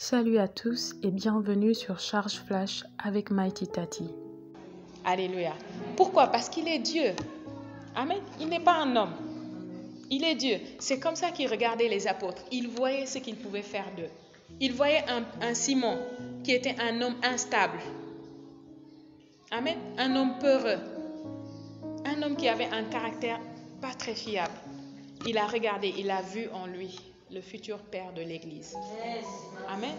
Salut à tous et bienvenue sur Charge Flash avec Mighty Tati. Alléluia. Pourquoi? Parce qu'il est Dieu. Amen. Il n'est pas un homme. Il est Dieu. C'est comme ça qu'il regardait les apôtres. Il voyait ce qu'il pouvait faire d'eux. Il voyait un Simon qui était un homme instable. Amen. Un homme peureux. Un homme qui avait un caractère pas très fiable. Il a regardé, il a vu en lui le futur père de l'Église. Amen.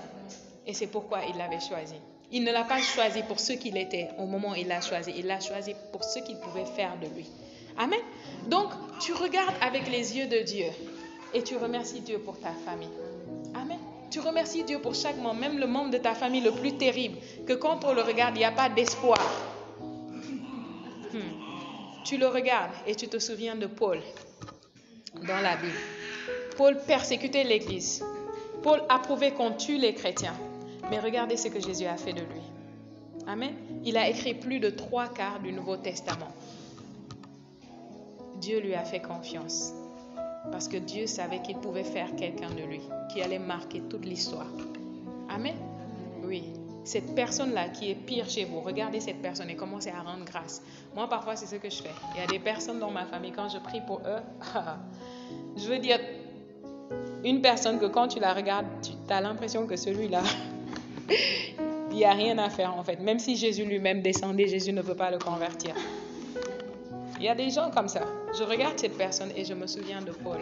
Et c'est pourquoi il l'avait choisi. Il ne l'a pas choisi pour ce qu'il était au moment où il l'a choisi. Il l'a choisi pour ce qu'il pouvait faire de lui. Amen. Donc, tu regardes avec les yeux de Dieu et tu remercies Dieu pour ta famille. Amen. Tu remercies Dieu pour chaque membre, même le membre de ta famille le plus terrible, que quand on le regarde, il n'y a pas d'espoir. Tu le regardes et tu te souviens de Paul dans la Bible. Paul persécutait l'Église. Paul approuvait qu'on tue les chrétiens. Mais regardez ce que Jésus a fait de lui. Amen. Il a écrit plus de 3/4 du Nouveau Testament. Dieu lui a fait confiance. Parce que Dieu savait qu'il pouvait faire quelqu'un de lui, qui allait marquer toute l'histoire. Amen. Oui. Cette personne-là qui est pire chez vous, regardez cette personne et commencez à rendre grâce. Moi, parfois, c'est ce que je fais. Il y a des personnes dans ma famille, quand je prie pour eux, je veux dire, une personne que quand tu la regardes, tu as l'impression que celui-là, il n'y a rien à faire en fait. Même si Jésus lui-même descendait, Jésus ne peut pas le convertir. Il y a des gens comme ça. Je regarde cette personne et je me souviens de Paul.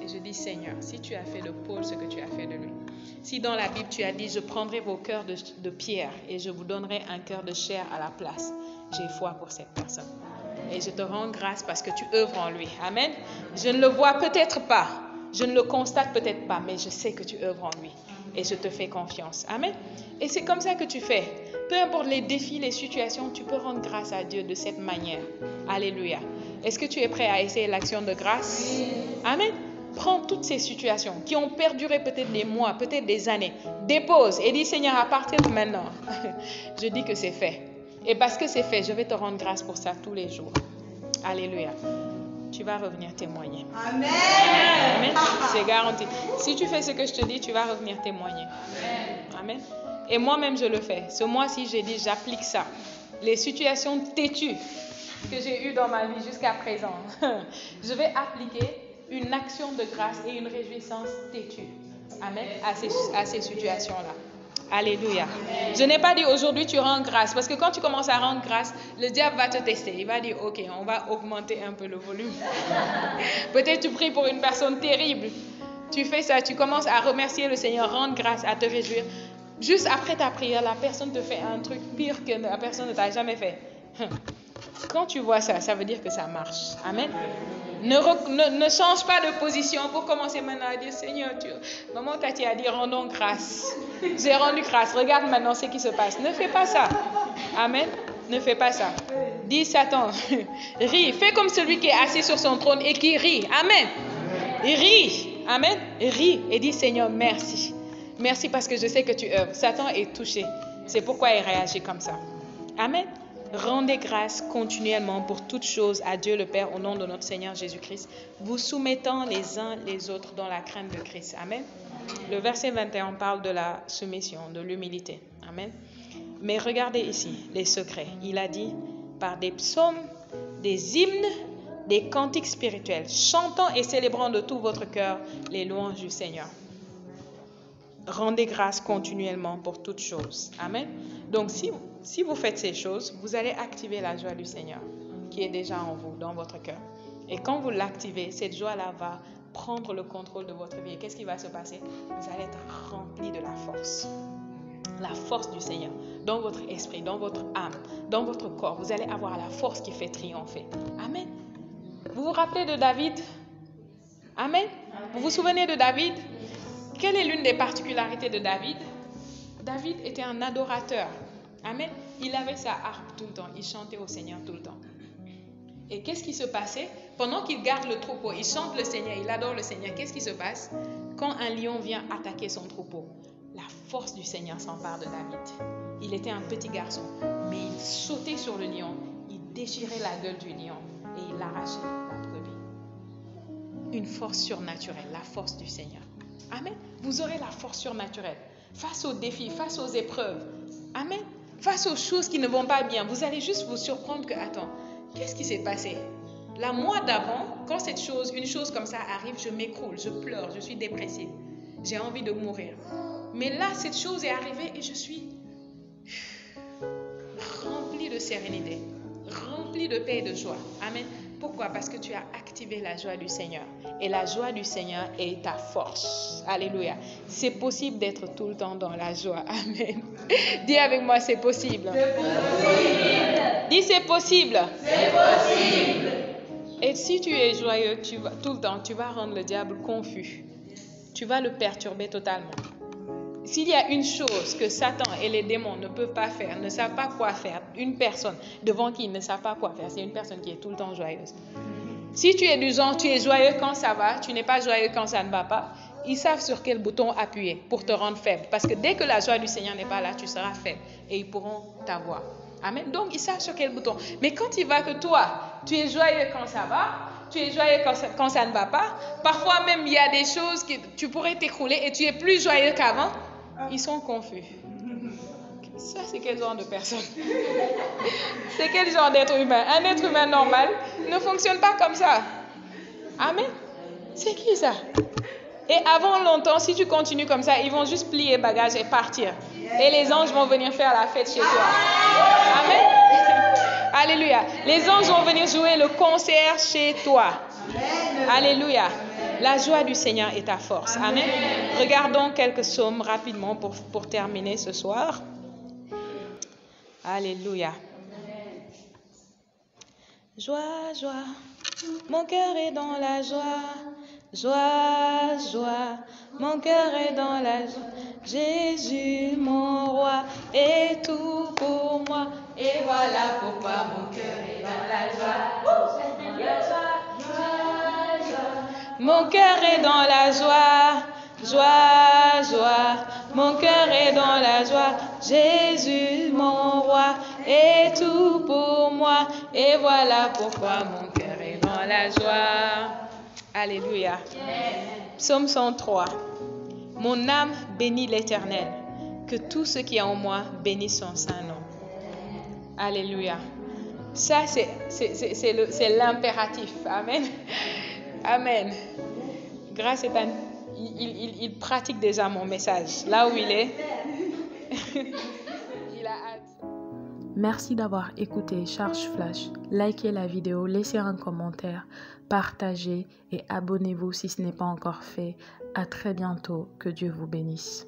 Et je dis, Seigneur, si tu as fait de Paul ce que tu as fait de lui, si dans la Bible tu as dit, je prendrai vos cœurs de pierre et je vous donnerai un cœur de chair à la place, j'ai foi pour cette personne. Et je te rends grâce parce que tu œuvres en lui. Amen. Je ne le vois peut-être pas, je ne le constate peut-être pas, mais je sais que tu œuvres en lui. Et je te fais confiance. Amen. Et c'est comme ça que tu fais. Peu importe les défis, les situations, tu peux rendre grâce à Dieu de cette manière. Alléluia. Est-ce que tu es prêt à essayer l'action de grâce? Amen. Prends toutes ces situations qui ont perduré peut-être des mois, peut-être des années. Dépose et dis, Seigneur, à partir de maintenant, je dis que c'est fait. Et parce que c'est fait, je vais te rendre grâce pour ça tous les jours. Alléluia. Tu vas revenir témoigner. Amen. Amen. C'est garanti. Si tu fais ce que je te dis, tu vas revenir témoigner. Amen. Et moi-même, je le fais. Ce mois-ci, j'ai dit, j'applique ça. Les situations têtues que j'ai eues dans ma vie jusqu'à présent, je vais appliquer une action de grâce et une réjouissance têtue. Amen. À ces situations-là. Alléluia. Je n'ai pas dit aujourd'hui tu rends grâce, parce que quand tu commences à rendre grâce, le diable va te tester. Il va dire, ok, on va augmenter un peu le volume. Peut-être tu pries pour une personne terrible. Tu fais ça, tu commences à remercier le Seigneur, rendre grâce, à te réjouir. Juste après ta prière, la personne te fait un truc pire que la personne ne t'a jamais fait. Quand tu vois ça, ça veut dire que ça marche. Amen. Ne change pas de position pour commencer maintenant à dire, Seigneur, maman Tati a dit, rendons grâce. J'ai rendu grâce. Regarde maintenant ce qui se passe. Ne fais pas ça. Amen. Ne fais pas ça. Dis, Satan, ris. Fais comme celui qui est assis sur son trône et qui rit. Amen. Ris. Amen. Ris et dis, Seigneur, merci. Merci parce que je sais que tu œuvres. Satan est touché. C'est pourquoi il réagit comme ça. Amen. Rendez grâce continuellement pour toutes choses à Dieu le Père au nom de notre Seigneur Jésus-Christ, vous soumettant les uns les autres dans la crainte de Christ. Amen. Le verset 21 parle de la soumission, de l'humilité. Amen. Mais regardez ici les secrets. Il a dit par des psaumes, des hymnes, des cantiques spirituels, chantant et célébrant de tout votre cœur les louanges du Seigneur. Rendez grâce continuellement pour toutes choses. Amen. Donc, si vous faites ces choses, vous allez activer la joie du Seigneur qui est déjà en vous, dans votre cœur. Et quand vous l'activez, cette joie-là va prendre le contrôle de votre vie. Et qu'est-ce qui va se passer? Vous allez être rempli de la force du Seigneur, dans votre esprit, dans votre âme, dans votre corps. Vous allez avoir la force qui fait triompher. Amen. Vous vous rappelez de David? Amen. Vous vous souvenez de David? Quelle est l'une des particularités de David? David était un adorateur. Amen. Il avait sa harpe tout le temps. Il chantait au Seigneur tout le temps. Et qu'est-ce qui se passait? Pendant qu'il garde le troupeau, il chante le Seigneur, il adore le Seigneur. Qu'est-ce qui se passe? Quand un lion vient attaquer son troupeau, la force du Seigneur s'empare de David. Il était un petit garçon, mais il sautait sur le lion, il déchirait la gueule du lion et il arrachait la brebis. Une force surnaturelle, la force du Seigneur. Amen. Vous aurez la force surnaturelle. face aux défis, face aux épreuves. Amen. Face aux choses qui ne vont pas bien, vous allez juste vous surprendre que, attends, qu'est-ce qui s'est passé? Là, mois d'avant, quand une chose comme ça arrive, je m'écroule, je pleure, je suis dépressive. J'ai envie de mourir. Mais là, cette chose est arrivée et je suis remplie de sérénité, remplie de paix et de joie. Amen. Pourquoi? Parce que tu as activé la joie du Seigneur. Et la joie du Seigneur est ta force. Alléluia. C'est possible d'être tout le temps dans la joie. Amen. Dis avec moi, c'est possible. C'est possible. Dis, c'est possible. C'est possible. Et si tu es joyeux tout le temps, tu vas rendre le diable confus. Tu vas le perturber totalement. S'il y a une chose que Satan et les démons ne peuvent pas faire, ne savent pas quoi faire, une personne devant qui ils ne savent pas quoi faire, c'est une personne qui est tout le temps joyeuse. Si tu es du genre, tu es joyeux quand ça va, tu n'es pas joyeux quand ça ne va pas, ils savent sur quel bouton appuyer pour te rendre faible. Parce que dès que la joie du Seigneur n'est pas là, tu seras faible et ils pourront t'avoir. Amen. Donc, ils savent sur quel bouton. Mais quand il va que toi, tu es joyeux quand ça va, tu es joyeux quand ça ne va pas, parfois même il y a des choses que tu pourrais t'écrouler et tu es plus joyeux qu'avant, ils sont confus. Ça, c'est quel genre de personne? C'est quel genre d'être humain? Un être humain normal ne fonctionne pas comme ça. Amen. C'est qui ça? Et avant longtemps, si tu continues comme ça, ils vont juste plier bagages et partir. Et les anges vont venir faire la fête chez toi. Amen. Alléluia. Les anges vont venir jouer le concert chez toi. Alléluia. La joie du Seigneur est ta force. Amen. Regardons quelques psaumes rapidement pour terminer ce soir. Alléluia. Joie, joie, mon cœur est dans la joie. Joie, joie, mon cœur est dans la joie. Jésus, mon roi, est tout pour moi. Et voilà pourquoi mon cœur est dans la joie. Mon cœur est dans la joie. Joie, joie, mon cœur est dans la joie. Jésus, mon roi, est tout pour moi. Et voilà pourquoi mon cœur est dans la joie. Alléluia. Psaume 103. Mon âme bénit l'Éternel. Que tout ce qui est en moi bénisse son saint nom. Alléluia. Ça, c'est l'impératif. Amen. Amen. Grâce est il pratique déjà mon message. Là où il est, il a hâte. Merci d'avoir écouté Charge Flash. Likez la vidéo, laissez un commentaire, partagez et abonnez-vous si ce n'est pas encore fait. À très bientôt. Que Dieu vous bénisse.